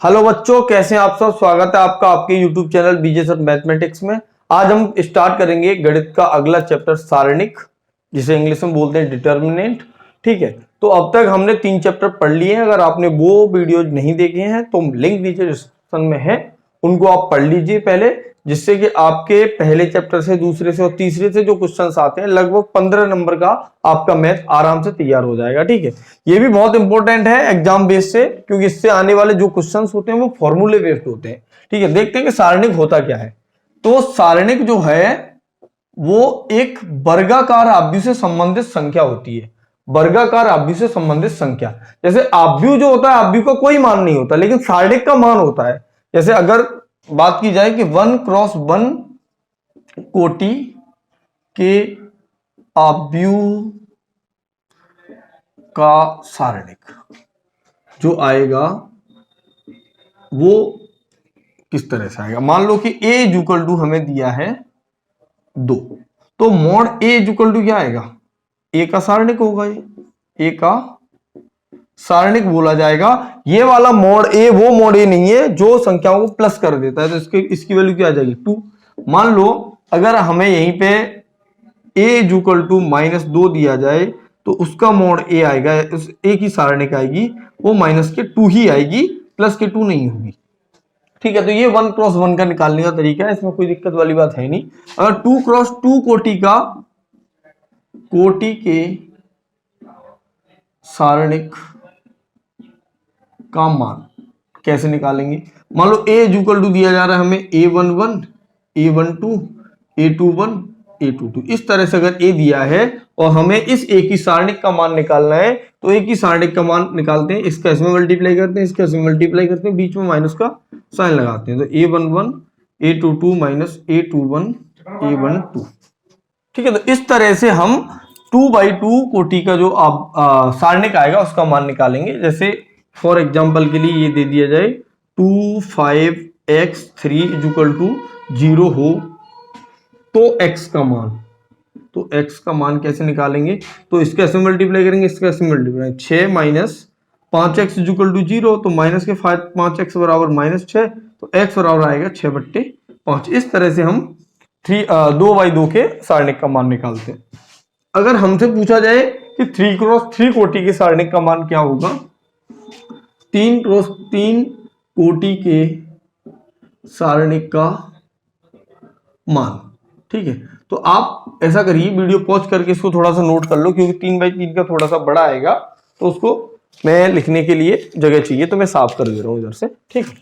Hello बच्चों, कैसे हैं आप सब। स्वागत है आपका आपके YouTube चैनल बीजे सर मैथमेटिक्स में। आज हम स्टार्ट करेंगे गणित का अगला चैप्टर सारणिक, जिसे इंग्लिश में बोलते हैं डिटर्मिनेंट। ठीक है, तो अब तक हमने 3 चैप्टर पढ़ लिए हैं। अगर आपने वो वीडियो नहीं देखे हैं तो लिंक नीचे डिस्क्रिप्शन में है, उनको आप पढ़ लीजिए पहले, जिससे कि आपके पहले चैप्टर से, दूसरे से और तीसरे से जो क्वेश्चंस आते हैं, लगभग 15 नंबर का आपका मैथ आराम से तैयार हो जाएगा। ठीक है, ये भी बहुत इंपॉर्टेंट है एग्जाम बेस से, क्योंकि इससे आने वाले जो क्वेश्चंस होते हैं वो फॉर्मूले बेस्ड होते हैं। ठीक है, देखते हैं कि सारणिक होता क्या है। तो सारणिक जो है वो एक वर्गाकार आव्यूह से संबंधित संख्या होती है। वर्गाकार आव्यूह से संबंधित संख्या, जैसे आव्यूह जो होता है, आव्यूह का कोई मान नहीं होता, लेकिन सारणिक का मान होता है। जैसे अगर बात की जाए कि 1 क्रॉस 1 कोटि के आव्यूह का सारणिक जो आएगा वो किस तरह से आएगा। मान लो कि a इक्वल टू हमें दिया है 2, तो मॉड a इक्वल टू क्या आएगा, a का सारणिक होगा। ये a का सारणिक बोला जाएगा। ये वाला मॉड a वो मॉड a नहीं है जो संख्याओं को प्लस कर देता है, तो इसकी वैल्यू क्या आ जाएगी 2। मान लो अगर हमें यहीं पे a इक्वल टू -2 दिया जाए तो उसका मॉड a आएगा, उस a की सारणिक आएगी वो -2 ही आएगी, +2 नहीं होगी। ठीक है, तो ये 1 क्रॉस 1 का निकालने का तरीका है, इसमें कोई दिक्कत वाली बात है नहीं। अगर 2 क्रॉस 2 कोटि के सारणिक का मान कैसे निकालेंगे। मान लो a इक्वल टू दिया जा रहा है हमें a11 a12 a21 a22, इस तरह से अगर a दिया है और हमें इस a की सारणिक का मान निकालना है, तो a की सारणिक का मान निकालते हैं, इसका इसमें मल्टीप्लाई करते हैं, इसका इसमें मल्टीप्लाई करते हैं, बीच में माइनस का साइन लगाते हैं, तो a11 a22 minus a21 a12। ठीक है, तो इस तरह से हम 2/2 कोटि का जो सारणिक आएगा उसका मान निकालेंगे। जैसे फॉर एग्जांपल के लिए ये दे दिया जाए 2 5x3 इक्वल टू 0 हो तो x का मान, तो x का मान कैसे निकालेंगे, तो इसका ऐसे मल्टीप्लाई करेंगे, इसका ऐसे multiply, 6 minus 5x equal to 0, तो माइनस के 5x बराबर -6, तो x बराबर आएगा 6/5। इस तरह से हम 2/2 के सारणिक का मान निकालते हैं। अगर हमसे पूछा जाए कि 3 क्रॉस 3 कोटि के सारणिक का मान क्या होगा, 3 क्रॉस 3 कोटि के सारणिक का मान। ठीक है, तो आप ऐसा करिए, वीडियो पॉज करके इसको थोड़ा सा नोट कर लो, क्योंकि 3/3 का थोड़ा सा बड़ा आएगा, तो उसको मैं लिखने के लिए जगह चाहिए, तो मैं साफ कर दे रहा हूं इधर से। ठीक है,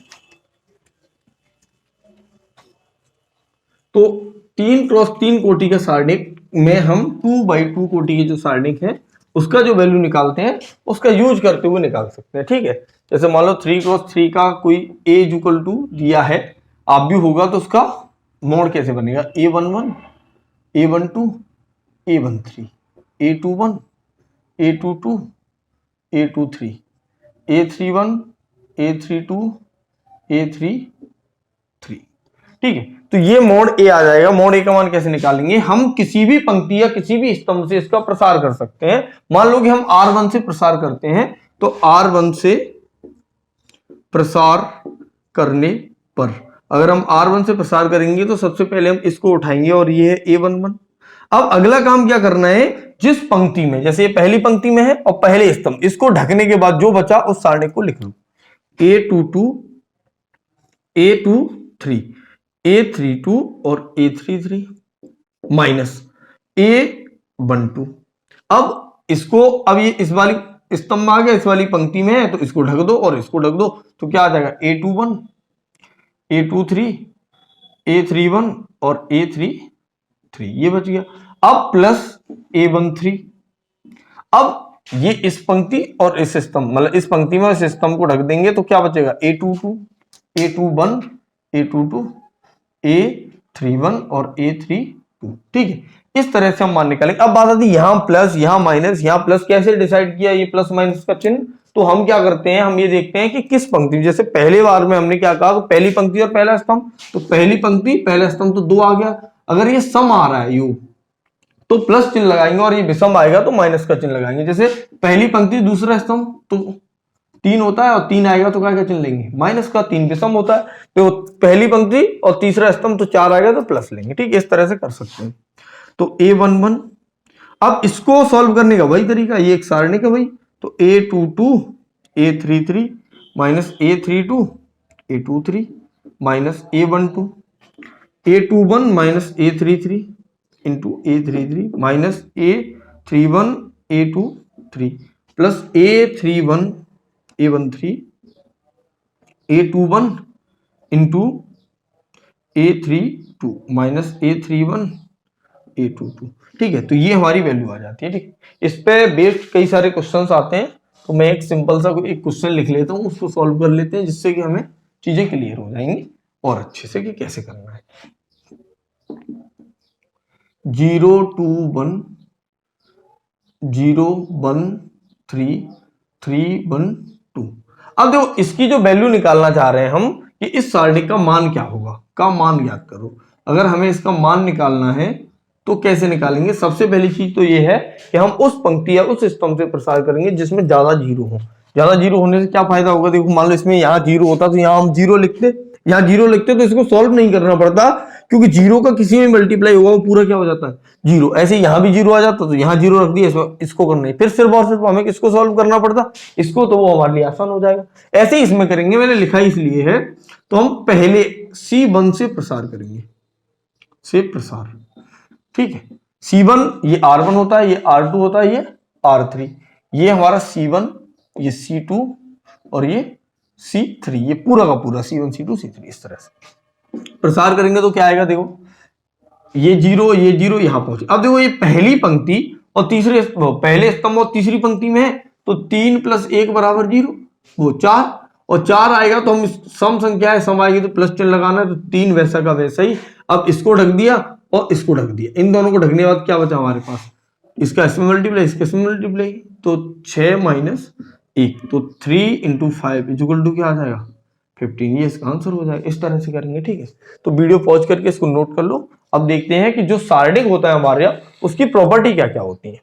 तो 3 क्रॉस 3 कोटि का सारणिक में हम 2/2 कोटि की जो सारणिक है उसका जो वैल्यू निकालते हैं उसका यूज करते हुए निकाल सकते हैं। ठीक है, जैसे मान लो 3 क्रॉस 3 का कोई a इक्वल टू दिया है, आव्यूह होगा, तो उसका मोड कैसे बनेगा, a11 a12 a13 a21 a22 a23 a31 a32 a33। ठीक है, तो ये मोड ए आ जाएगा। मोड ए का मान कैसे निकालेंगे, हम किसी भी पंक्ति या किसी भी स्तंभ से इसका प्रसार कर सकते हैं। मान लो कि हम R1 से प्रसार करते हैं, तो R1 से प्रसार करने पर, अगर हम R1 से प्रसार करेंगे तो सबसे पहले हम इसको उठाएंगे और ये है A11। अब अगला काम क्या करना है, जिस पंक्ति में, जैसे ये पहली पंक्ति में है और पहले स्तंभ, इसको ढकने के बाद जो बचा उस सारणिक को लिख लो, A22 A23 A32 और A33 माइनस A12। अब इसको, अब ये इस वाली स्तंभ आ गया, इस वाली पंक्ति में है, तो इसको ढक दो और इसको ढक दो, तो क्या आ जाएगा A21 A23 A31 और A33, ये बच गया। अब प्लस A13। अब ये इस पंक्ति और इस स्तंभ, मतलब इस पंक्ति में इस स्तंभ को ढक देंगे, तो क्या बचेगा A22 A21 A22 A31 और A32। ठीक है, इस तरह से हम मान निकालेंगे। अब बात आती है यहां प्लस यहां माइनस यहां प्लस, कैसे डिसाइड किया ये प्लस माइनस का चिन्ह, तो हम क्या करते हैं, हम ये देखते हैं कि किस पंक्ति, जैसे पहले बार में हमने क्या कहा, पहली पंक्ति और पहला स्तंभ, तो पहली पंक्ति पहला स्तंभ तो 2 आ गया। अगर ये सम आ रहा है योग तो प्लस चिन्ह लगाएंगे, और ये विषम आएगा तो माइनस का चिन्ह लगाएंगे। जैसे पहली पंक्ति दूसरा स्तंभ, तो 3 होता है और 3 आएगा तो क्या चिन्ह लेंगे, माइनस का। 3 विषम होता है तो पहली पंक्ति और तीसरा स्तंभ, तो 4 आएगा तो प्लस लेंगे। ठीक है, इस तरह से कर सकते हैं। तो A11, अब इसको सॉल्व करने का वही तरीका, ये एक सारणी का वही, तो A22 A33 minus A32 A23 minus A12 A21 minus A33 into A33 minus A31 A23 plus A31 A13 A21 into A32 minus A31 A22। ठीक है, तो ये हमारी वैल्यू आ जाती है। ठीक, इस पे बेस्ड कई सारे क्वेश्चंस आते हैं, तो मैं एक सिंपल सा एक क्वेश्चन लिख लेता हूँ, उसको सॉल्व कर लेते हैं, जिससे कि हमें चीजें क्लियर हो जाएंगी और अच्छे से कि कैसे करना है। 0 2 1 0 1 3 3 1 2। अब देखो इसकी जो वैल्यू निकालना चाह रहे हैं हम कि इस सारणी का मान क्या होगा, का मान ज्ञात करो। अगर हमें इसका मान निकालना है तो कैसे निकालेंगे? सबसे पहली चीज तो ये है कि हम उस पंक्ति या उस स्तंभ से प्रसार करेंगे जिसमें ज्यादा जीरो हो। ज्यादा जीरो होने से क्या फायदा होगा? देखो मान लो इसमें यहाँ जीरो होता तो यहाँ हम जीरो लिखते, यहाँ जीरो लिखते तो इसको सॉल्व नहीं करना पड़ता, क्योंकि जीरो का किसी में मल्टीप्लाई होगा वो पूरा क्या हो जाता है, जीरो। ऐसे यहाँ भी जीरो आ जाता तो यहाँ जीरो रख दिया, इसको करना है, फिर सिर्फ और सिर्फ हमें किसको सॉल्व करना पड़ता, इसको, तो वो हमारे लिए आसान हो जाएगा। ऐसे ही इसमें करेंगे, मैंने लिखा इसलिए है, तो हम पहले C1 से प्रसार करेंगे, से प्रसार। ठीक है, C1 ये R1 होता है, ये R2 होता है, ये R3, ये हमारा C1, ये C2 और ये C3, ये पूरा का पूरा C1 C2 C3, इस तरह से प्रसार करेंगे तो क्या आएगा? देखो ये जीरो यहां पहुंचे। अब देखो ये पहली पंक्ति और तीसरे, पहले स्तंभ और तीसरी पंक्ति में है, तो 3 + 1 = 0, वो 4, और 4 आएगा तो हम सम संख्या है, सम आएगी तो प्लस चिन्ह लगाना है, तो 3 वैसा का वैसा ही। अब इसको ढक दिया और इसको ढक दिया, इन दोनों को ढकने के बाद क्या बचा हमारे पास, इसका इसमें मल्टीप्लाई, इसके इसमें मल्टीप्लाई, तो 6 - 1, तो 3 × 5 = क्या आ जाएगा, 15। ये इसका आंसर हो जाएगा। इस तरह से करेंगे। ठीक है, तो वीडियो पॉज करके इसको नोट कर लो। अब देखते हैं कि जो सारणिक होता है हमारे यहाँ, उसकी प्रॉपर्टी क्या क्या होती है।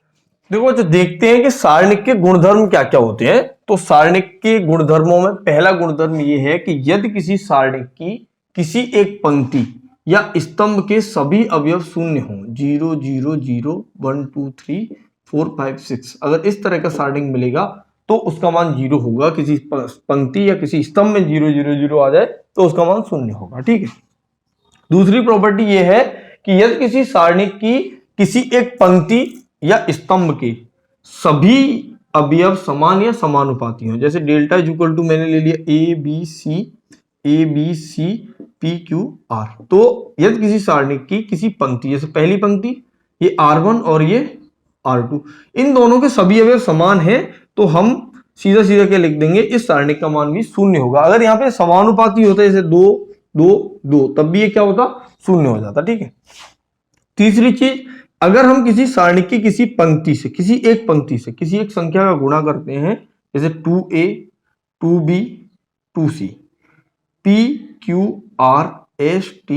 देखो जो देखते हैं कि सारणिक के गुणधर्म क्या क्या होते हैं। तो सारणिक के गुणधर्मों में पहला गुणधर्म ये है कि यदि किसी सारणिक की किसी एक पंक्ति या स्तंभ के सभी अवयव शून्य हों, 0 0 0 1 2 3 4 5 6, अगर इस तरह का सारणिक मिलेगा तो उसका मान 0 होगा। किसी पंक्ति या किसी स्तंभ में 0 0 0 आ जाए तो उसका मान 0 होगा। ठीक है, दूसरी प्रॉपर्टी यह है कि यदि किसी सारणिक की किसी एक पंक्ति या स्तंभ के सभी अवयव समान या समानुपाती हो, जैसे डेल्टा = मैंने ले लिया A B C P Q R, तो यदि किसी सारणिक की किसी पंक्ति, जैसे पहली पंक्ति ये R1 और ये R2, इन दोनों के सभी अवयव समान हैं, तो हम सीधा सीधा क्या लिख देंगे, इस सारणिक का मान भी 0 होगा। अगर यहाँ पे समानुपाती होता है, जैसे 2 2 2, तब भी ये क्या होता, 0 हो जाता। ठीक है, तीसरी चीज, अगर हम किसी सारणिक की किसी पंक्ति से, किसी एक पंक्ति से किसी एक संख्या का गुणा करते हैं, जैसे 2A 2B 2C P Q R S T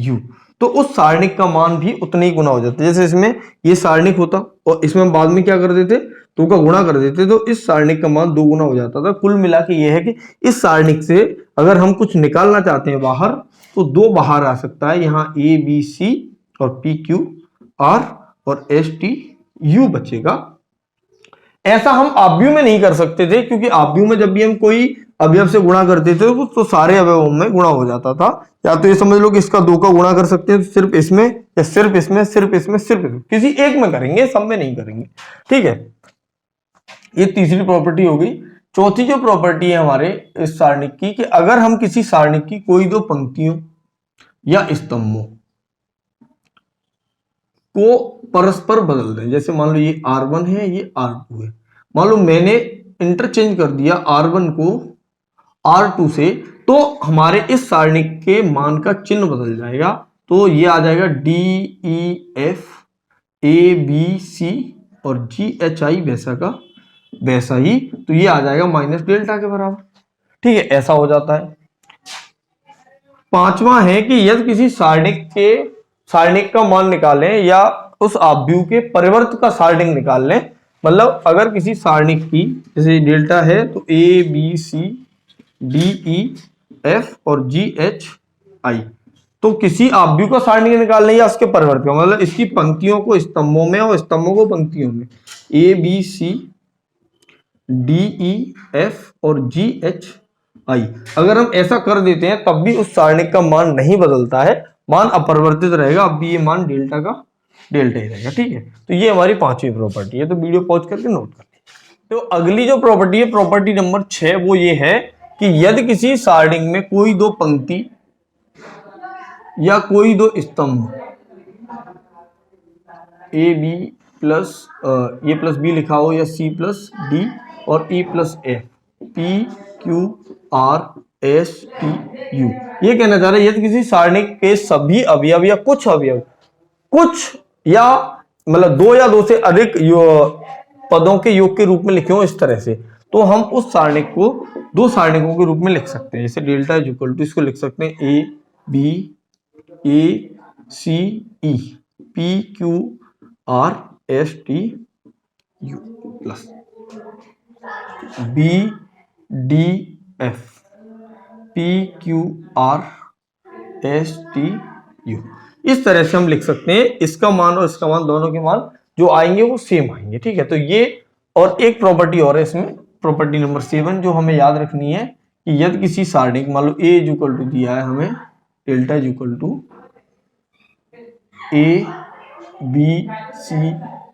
U, तो उस सारणिक का मान भी उतना ही गुना हो जाता है। जैसे इसमें ये सारणिक होता और इसमें बाद में क्या कर देते, 2 का गुणा कर देते, तो इस सारणिक का मान 2 गुना हो जाता था। कुल मिला के ये है कि इस सारणिक से अगर हम कुछ निकालना चाहते हैं बाहर, तो 2 बाहर आ सकता है, यहाँ A B C और P Q R और S T U बचेगा। ऐसा हम आव्यूह में नहीं कर सकते थे, क्योंकि आव्यूह में जब भी हम कोई अवयव से गुणा करते थे तो सारे अवयवों में गुणा हो जाता था। या तो ये समझ लो कि इसका 2 का गुणा कर सकते हैं, तो सिर्फ इसमें या सिर्फ इसमें, सिर्फ इसमें, सिर्फ इसमें, किसी एक में करेंगे, सब में नहीं करेंगे। ठीक है, ये तीसरी प्रॉपर्टी हो गई। चौथी जो प्रॉपर्टी है हमारे इस सारणिक की, कि अगर हम किसी सारणिक की कोई 2 पंक्तियों या स्तंभों को परस्पर बदल दें, जैसे मान लो ये R1 है, ये R2 है, मान लो मैंने इंटरचेंज कर दिया R1 को R2 से, तो हमारे इस सारणिक के मान का चिन्ह बदल जाएगा। तो ये आ जाएगा D E F A B C और G H I वैसा का वैसा ही, तो ये आ जाएगा माइनस डेल्टा के बराबर। ठीक है, ऐसा हो जाता है। पांचवा है कि यदि किसी सारणिक का मान निकालें या उस आव्यूह के परिवर्त का सारणिक निकाल लें, मतलब अगर किसी सारणिक की जैसे डेल्टा है तो A B C D E F और जी एच आई, तो किसी आव्यूह का सारणिक निकालना या उसके परिवर्त का, मतलब इसकी पंक्तियों को स्तंभों में और स्तंभों को पंक्तियों में, A B C D E F और जी एच आई, अगर हम ऐसा कर देते हैं तब भी उस सारणिक का मान नहीं बदलता है, मान अपरिवर्तित रहेगा, अब भी ये मान डेल्टा का डेल्टा ही रहेगा। ठीक है, तो ये हमारी पांचवी प्रॉपर्टी है, तो वीडियो पॉज करके नोट कर लीजिए। तो अगली जो प्रॉपर्टी है, प्रॉपर्टी नंबर 6, वो ये है कि यदि किसी सारणिक में कोई दो पंक्ति या कोई दो स्तंभ A B plus A plus B लिखा हो या सी प्लस डी और E plus F P Q R S T U, ये कहना चाह रहे हैं यदि किसी सारणिक के सभी अवयव या कुछ अवयव, कुछ या मतलब दो या दो से अधिक पदों के योग के रूप में लिखे हो इस तरह से, तो हम उस सारणिक को दो सारणिकों के रूप में लिख सकते हैं। जैसे डेल्टा इज इक्वल टू, इसको लिख सकते हैं A B A C E P Q R S T U plus B D F P Q R S T U, इस तरह से हम लिख सकते हैं। इसका मान और इसका मान, दोनों के मान जो आएंगे वो सेम आएंगे। ठीक है, तो ये और एक प्रॉपर्टी और है इसमें, प्रॉपर्टी नंबर 7 जो हमें याद रखनी है कि यदि किसी सारणिक, मान लो ए इज इक्वल टू दिया है हमें, delta is equal to A B C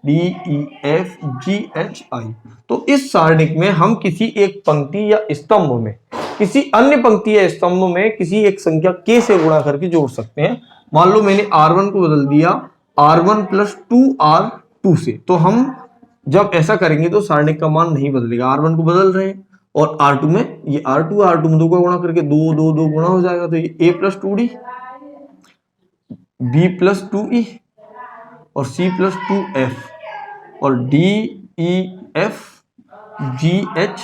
D E F G H I, तो इस सारणिक में हम किसी एक पंक्ति या स्तंभ में किसी अन्य पंक्ति या स्तंभ में किसी एक संख्या k से गुणा करके जोड़ सकते हैं। मान लो मैंने R1 को बदल दिया R1 प्लस 2R2 से, तो हम जब ऐसा करेंगे तो सारणिक का मान नहीं बदलेगा, R1 को बदल रहे हैं और R2 में ये R2 में 2 का गुणा करके 2 2 2 गुणा हो जाएगा, तो ये A plus 2D B plus 2E और C प्लस 2F और D E F G H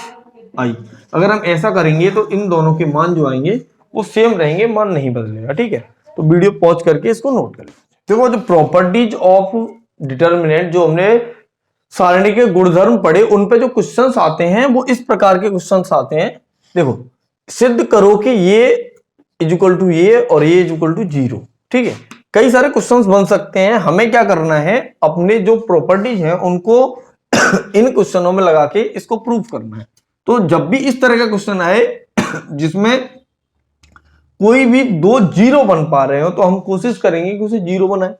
I। अगर हम ऐसा करेंगे तो इन दोनों के मान जो आएंगे वो सेम रहेंगे, मान नहीं बदलेगा। ठीक है, तो वीडियो पॉज करके इसको नोट कर लीजिए। देखो जो प्रॉपर्टीज ऑफ डिटर्मिनेंट जो हमने सारणी के गुणधर्म पढ़े, उन पे जो क्वेश्चंस आते हैं वो इस प्रकार के क्वेश्चंस आते हैं। देखो, सिद्ध करो कि ये इज इक्वल टू ये और ये इज इक्वल टू 0। ठीक है, कई सारे क्वेश्चंस बन सकते हैं। हमें क्या करना है, अपने जो प्रॉपर्टीज हैं उनको इन क्वेश्चनों में लगा के इसको प्रूव करना है। तो जब भी इस तरह का क्वेश्चन आए जिसमें कोई भी दो जीरो बन पा रहे हो, तो हम कोशिश करेंगे कि उसे जीरो बनाए।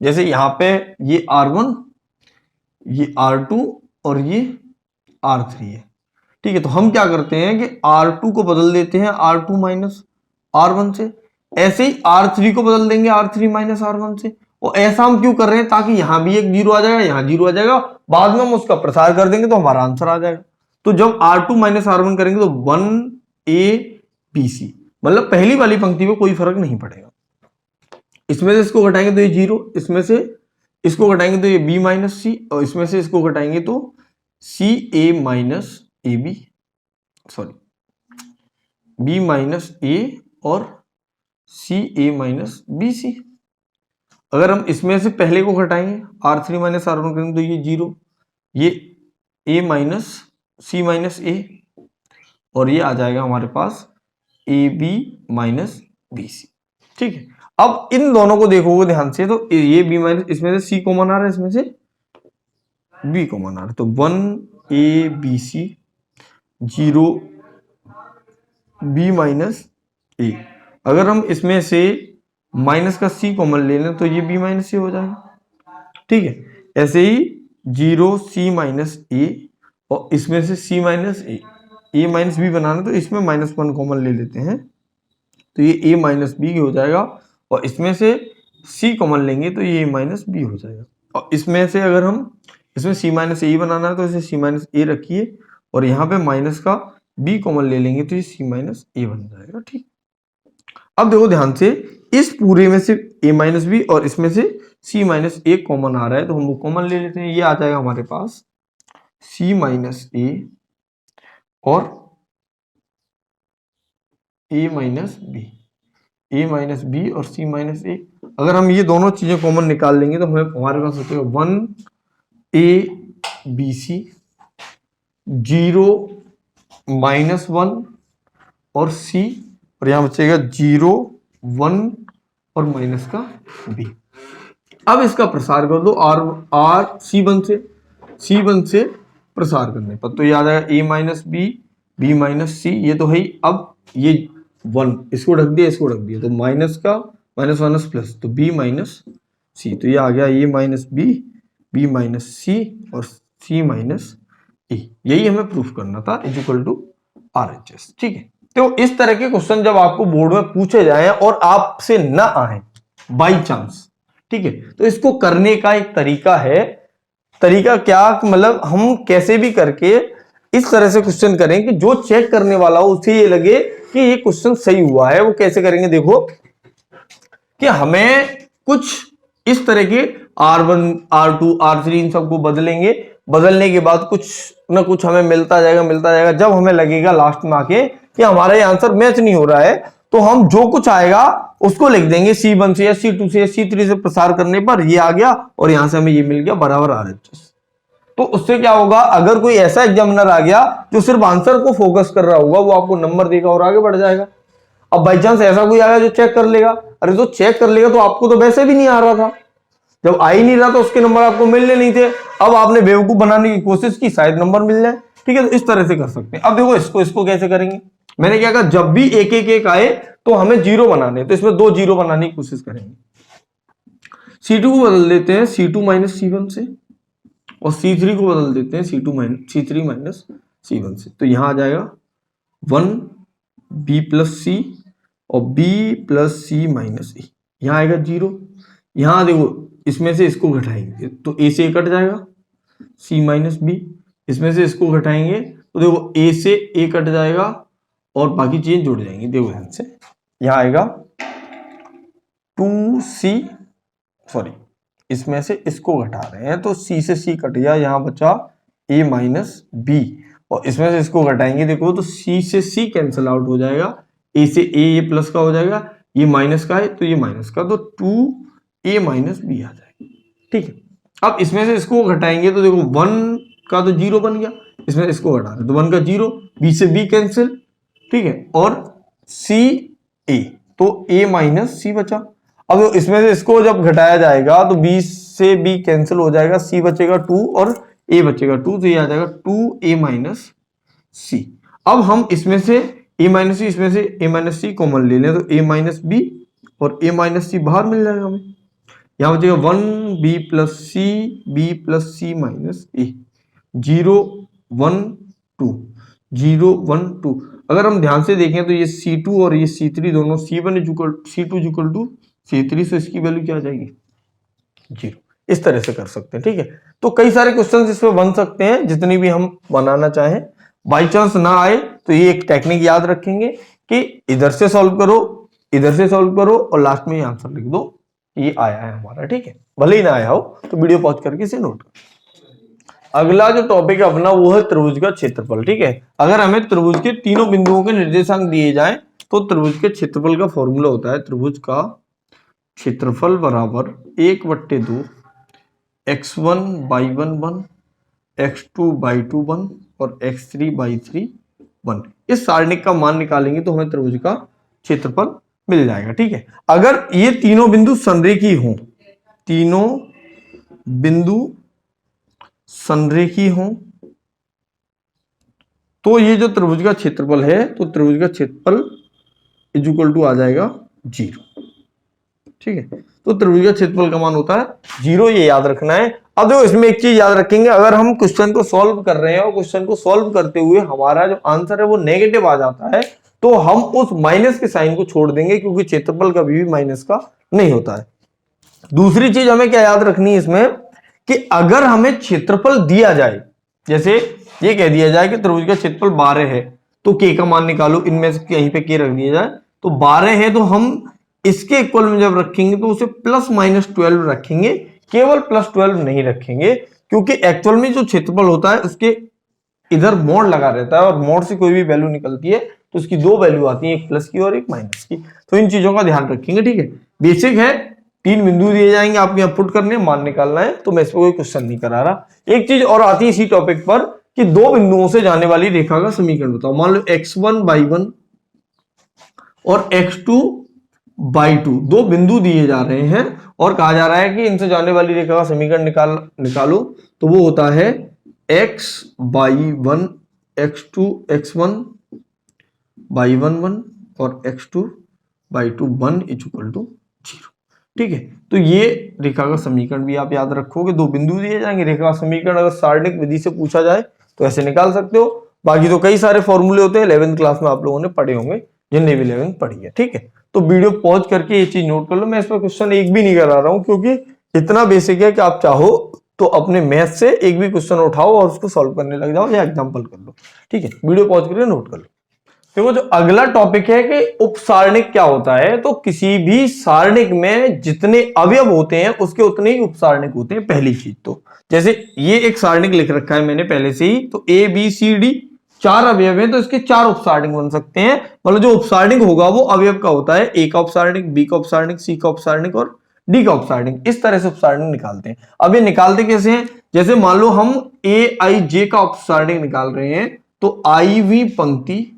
जैसे यहां पे ये R1, ये R2 और ये R3 है। ठीक है, तो हम क्या करते हैं कि R2 को बदल देते हैं R2 माइनस R1 से, ऐसे ही R3 को बदल देंगे R3 माइनस R1 से। और ऐसा हम क्यों कर रहे हैं, ताकि यहां भी एक जीरो आ जाएगा, यहां जीरो आ जाएगा, बाद में हम उसका प्रसार कर देंगे तो हमारा आंसर आ जाएगा। तो जब R2 माइनस R1 करेंगे तो 1ABC, मतलब पहली वाली पंक्ति में कोई फर्क नहीं पड़ेगा। इसमें से इसको घटाएंगे तो ये 0, इसमें से इसको घटाएंगे तो ये B माइनस C, और इसमें से इसको घटाएंगे तो CA minus AB, sorry B minus A और CA माइनस BC। अगर हम इसमें से पहले को घटाएंगे R3 माइनस R1 करेंगे तो ये 0, ये A minus C minus A, और ये आ जाएगा हमारे पास AB माइनस BC। ठीक है, अब इन दोनों को देखोगे ध्यान से, तो ये B माइनस, इसमें से C कॉमन आ रहा है, इसमें से B कॉमन आ रहा है, तो 1ABC 0 B माइनस A। अगर हम इसमें से माइनस का C कॉमन ले लें तो ये B माइनस A हो जाएगा। ठीक है, ऐसे ही 0 C माइनस A, और इसमें से C minus A minus B बनाना, तो इसमें माइनस 1 कॉमन ले लेते हैं, तो ये A माइनस B हो जाएगा, और इसमें से C कॉमन लेंगे तो ये A माइनस B हो जाएगा। और इसमें से अगर हम इसमें C माइनस A बनाना है तो इसे C माइनस A रखिए, और यहाँ पे माइनस का B कॉमन ले लेंगे तो ये C माइनस A बन जाएगा। ठीक, अब देखो ध्यान से, इस पूरे में से A माइनस B और इसमें से C माइनस A कॉमन आ रहा है, तो हम वो कॉमन ले लेते हैं। ये आ जाएगा हमारे पास C माइनस A और A minus B, A minus B और C माइनस A। अगर हम ये दोनों चीजें कॉमन निकाल लेंगे तो हमें हमारे पास बचेगा 1A BC 0 -1 और C, और यहां बचेगा 0 1 और माइनस का B। अब इसका प्रसार कर दो R C1 से प्रसार करने पर, तो याद आएगा A minus B minus C, ये तो है ही। अब ये 1 इसको ढक दिया तो माइनस का माइनस माइनस प्लस, तो B माइनस C, तो ये आ गया A minus B minus C और C माइनस E। यही हमें प्रूफ करना था, इक्वल टू RHS। ठीक है, तो इस तरह के क्वेश्चन जब आपको बोर्ड में पूछे जाए और आपसे ना आए बाई चांस, ठीक है, तो इसको करने का एक तरीका है। तरीका क्या, मतलब हम कैसे भी करके इस तरह से क्वेश्चन करें कि जो चेक करने वाला हो उसे ये लगे कि ये क्वेश्चन सही हुआ है। वो कैसे करेंगे, देखो कि हमें कुछ इस तरह के R1 R2 R3 इन सबको बदलेंगे, बदलने के बाद कुछ ना कुछ हमें मिलता जाएगा। जब हमें लगेगा लास्ट में आके कि हमारा ये आंसर मैच नहीं हो रहा है, तो हम जो कुछ आएगा उसको लिख देंगे C1 से या C2 से या C3 से प्रसार करने पर ये आ गया, और यहां से हमें ये मिल गया बराबर RHS। तो उससे क्या होगा, अगर कोई ऐसा एग्जामिनर आ गया जो सिर्फ आंसर को फोकस कर रहा होगा, वो आपको नंबर देगा और आगे बढ़ जाएगा। अब बाई चांस ऐसा कोई आया जो चेक कर लेगा, अरे तो चेक कर लेगा तो आपको तो वैसे भी नहीं आ रहा था, जब आ ही नहीं रहा तो उसके नंबर आपको मिलने नहीं थे। अब आपने बेवकूफ बनाने की कोशिश की, शायद नंबर मिल जाए। ठीक है, तो इस तरह से कर सकते हैं। अब देखो इसको कैसे करेंगे, मैंने क्या कहा, जब भी एक आए तो हमें 0 बनाने, तो इसमें 2 0 बनाने की कोशिश करेंगे। C2 को बदल देते हैं C2 माइनस C1 से, और C3 को बदल देते हैं C3 माइनस C1 से। तो यहां आ जाएगा 1 B प्लस C और B plus C minus E। यहां आएगा 0। यहां देखो इसमें से इसको घटाएंगे तो A से A कट जाएगा, C माइनस B। इसमें से इसको घटाएंगे तो देखो A से A कट जाएगा और बाकी चीजें जुड़ जाएंगी। देखो ध्यान से, यहां आएगा 2C, सॉरी इसमें से इसको घटा रहे हैं तो C से C कट गया, यहां बचा A माइनस B, और इसमें से इसको घटाएंगे देखो तो C से C कैंसिल आउट हो जाएगा, A से A ये प्लस का हो जाएगा, ये माइनस का है तो ये माइनस का, तो 2A माइनस B आ जाएगा। ठीक है, अब इसमें से इसको घटाएंगे तो देखो 1 का तो 0 बन गया, इसमें से इसको घटा रहे तो 1 का 0, B से B कैंसिल, ठीक है, और C A, तो A माइनस C बचा। अब इसमें से इसको जब घटाया जाएगा तो B से B कैंसिल हो जाएगा, C बचेगा 2 और A बचेगा 2, तो ये आ जाएगा 2A माइनस C। अब हम इसमें से A माइनस C, इसमें से A माइनस C कॉमन ले लें तो A माइनस B और A माइनस C बाहर मिल जाएगा हमें। यहां बचेगा 1B plus C minus A, 0 1 2, 0 1 2। अगर हम ध्यान से देखें तो ये C2 और ये C3 दोनों C1 C2 equal to C3, से इसकी वैल्यू क्या आ जाएगी 0। इस तरह से कर सकते हैं। ठीक है, तो कई सारे क्वेश्चन इसमें बन सकते हैं, जितनी भी हम बनाना चाहें। बाई चांस ना आए तो ये एक टेक्निक याद रखेंगे कि इधर से सॉल्व करो, इधर से सॉल्व करो और लास्ट में ये आंसर लिख दो, ये आया है हमारा। ठीक है, भले ही ना आया हो तो वीडियो पॉज करके इसे नोट करो। अगला जो टॉपिक है अपना वो है त्रिभुज का क्षेत्रफल। ठीक है, अगर हमें त्रिभुज के तीनों बिंदुओं के निर्देशांक दिए जाए तो त्रिभुज के क्षेत्रफल का फॉर्मूला होता है त्रिभुज का क्षेत्रफल बराबर 1/2 x1 by 1 x2 by 2 और x3 1। इस सारणिक का मान निकालेंगे तो हमें त्रिभुज का क्षेत्रफल मिल जाएगा। ठीक है, अगर ये तीनों बिंदु संरेखी हों, तीनों बिंदु संरेखी हों, तो ये जो त्रिभुज का क्षेत्रफल है, तो त्रिभुज का क्षेत्रफल इज इक्वल टू आ जाएगा 0। ठीक है, तो त्रिभुज का क्षेत्रफल का मान होता है 0, ये याद रखना है। अब देखो इसमें एक चीज याद रखेंगे, अगर हम क्वेश्चन को सॉल्व कर रहे हैं और क्वेश्चन को सॉल्व करते हुए हमारा जो आंसर है वो नेगेटिव आ जाता है, तो हम उस माइनस के साइन को छोड़ देंगे, क्योंकि क्षेत्रफल कभी भी माइनस का नहीं होता है। दूसरी चीज हमें क्या याद रखनी है इसमें, कि अगर हमें क्षेत्रफल दिया जाए, जैसे ये कह दिया जाए कि त्रिभुज का क्षेत्रफल 12 है, तो के का मान निकालो, इनमें से कहीं पे के रख दिया जाए तो 12 है, तो हम इसके इक्वल में जब रखेंगे तो उसे +-12 रखेंगे, केवल +12 नहीं रखेंगे, क्योंकि एक्चुअल में जो क्षेत्रफल होता है उसके इधर मोड लगा रहता है और मोड से कोई भी वैल्यू निकलती है तो उसकी 2 वैल्यू आती है, एक प्लस की और एक माइनस की। तो इन चीजों का ध्यान रखेंगे। ठीक है, बेसिक है 3 बिंदु दिए जाएंगे, आपको यहाँ पुट करने, मान निकालना है। तो मैं इस पर कोई क्वेश्चन नहीं करा रहा। एक चीज और आती है इसी टॉपिक पर कि 2 बिंदुओं से जाने वाली रेखा का समीकरण बताओ। मान लो x1/1 और x2/2 2 बिंदु दिए जा रहे हैं और कहा जा रहा है कि इनसे जाने वाली रेखा का समीकरण निकालो। तो वो होता है x/1 x1/1 और x2/2 1 = 0। ठीक है, तो ये रेखा का समीकरण भी आप याद रखोगे। 2 बिंदु दिए जाएंगे, रेखा का समीकरण अगर सारणिक विधि से पूछा जाए तो ऐसे निकाल सकते हो। बाकी तो कई सारे फॉर्मूले होते हैं, 11वीं क्लास में आप लोगों ने पढ़े होंगे, जिनने भी 11वीं पढ़ी है। ठीक है, तो वीडियो पॉज करके ये चीज नोट कर लो। मैं इस पर क्वेश्चन एक भी नहीं करा रहा हूं, क्योंकि इतना बेसिक है कि आप चाहो तो अपने मैथ से एक भी क्वेश्चन उठाओ और उसको सॉल्व करने लग जाओ या एग्जाम्पल कर लो। ठीक है, वीडियो पॉज करके नोट कर लो। देखो, जो अगला टॉपिक है कि उपसारणिक क्या होता है। तो किसी भी सारणिक में जितने अवयव होते हैं उसके उतने ही उपसारणिक होते हैं। पहली चीज तो जैसे ये एक सारणिक लिख रखा है मैंने पहले से ही, तो ए बी सी डी 4 अवयव हैं, तो इसके 4 उपसारणिक बन सकते हैं। मतलब जो उपसारणिक होगा वो अवयव का होता है, ए का उपसारणिक, बी का उपसारणिक, सी का उपसारणिक और डी का उपसारणिक। इस तरह से उपसारणिक निकालते हैं। अब ये निकालते कैसे हैं? जैसे मान लो हम ए आई जे का उपसारणिक निकाल रहे हैं, तो आई वी पंक्ति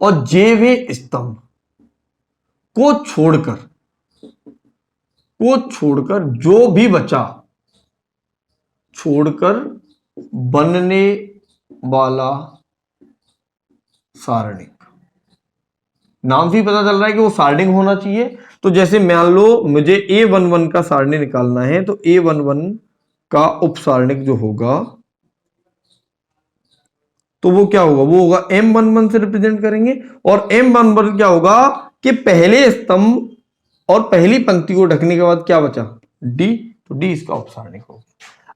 और जेवें स्तंभ को छोड़कर जो भी बचा, छोड़कर बनने वाला सारणिक। नाम से ही पता चल रहा है कि वो सारणिक होना चाहिए। तो जैसे मान लो मुझे A11 का सारणिक निकालना है, तो A11 का उपसारणिक जो होगा तो वो क्या होगा? वो होगा M11 से रिप्रेजेंट करेंगे। और M11 क्या होगा कि पहले स्तंभ और पहली पंक्ति को ढकने के बाद क्या बचा? D, तो D इसका उपसारणिक होगा।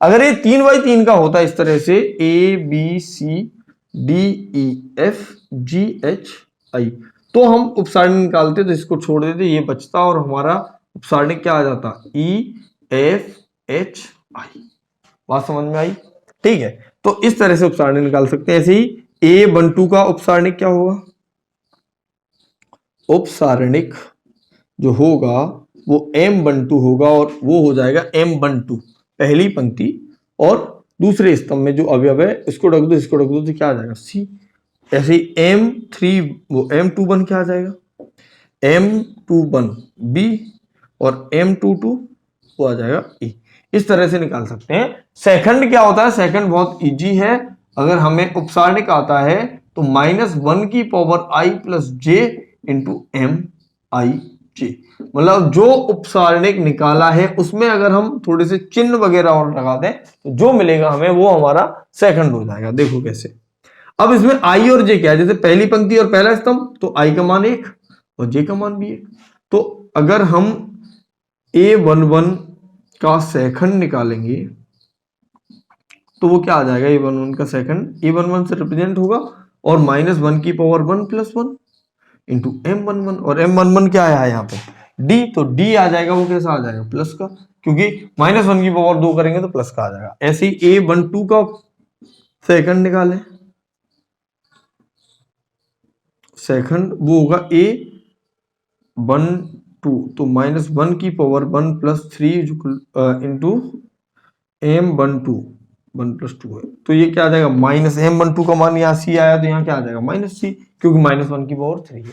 अगर ये 3x3 का होता है इस तरह से ABCDEFGHI, तो हम उपसारणिक निकालते तो इसको छोड़ देते, ये बचता और हमारा उपसारणिक क्या आ जाता? EFHI। बात समझ में आई? ठीक है, तो इस तरह से उपसारणिक निकाल सकते हैं। ऐसे ही A12 का उपसारणिक क्या होगा? उपसारणिक जो होगा वो M12 होगा और वो हो जाएगा M12 पहली पंक्ति और दूसरे स्तंभ में जो अवयव है इसको रख दो, इसको रख दो, तो क्या आ जाएगा? C। ऐसे ही M3 वो M21 क्या आ जाएगा? M21 B और M22 वो आ जाएगा E। इस तरह से निकाल सकते हैं। सेकंड क्या होता है? सेकंड बहुत इजी है। अगर हमें उपसारणिक आता है तो -1⁻I+J इंटू MIJ, मतलब जो उपसारणिक निकाला है उसमें अगर हम थोड़े से चिन्ह वगैरह और लगा दें तो जो मिलेगा हमें वो हमारा सेकंड हो जाएगा। देखो कैसे। अब इसमें I और J क्या है? जैसे पहली पंक्ति और पहला स्तंभ, तो I का मान 1 और J का मान भी 1। तो अगर हम A11 का सेकंड निकालेंगे तो वो क्या आ जाएगा? A11 का सेकंड A11 से रिप्रेजेंट होगा और -1⁻1+1 इंटू M11, और M11 क्या है यहाँ पे? D, तो D आ जाएगा, वो कैसा आ जाएगा? प्लस का, क्योंकि -1⁻2 करेंगे तो प्लस का आ जाएगा। ऐसे ही A12 का सेकंड निकालें, सेकंड वो होगा A12, तो -1⁻1+3 इंटू M12 1+2 है, तो ये क्या आ जाएगा? -M12 का मान यहाँ C आया तो यहाँ क्या आ जाएगा? -C, क्योंकि -1⁻3 है।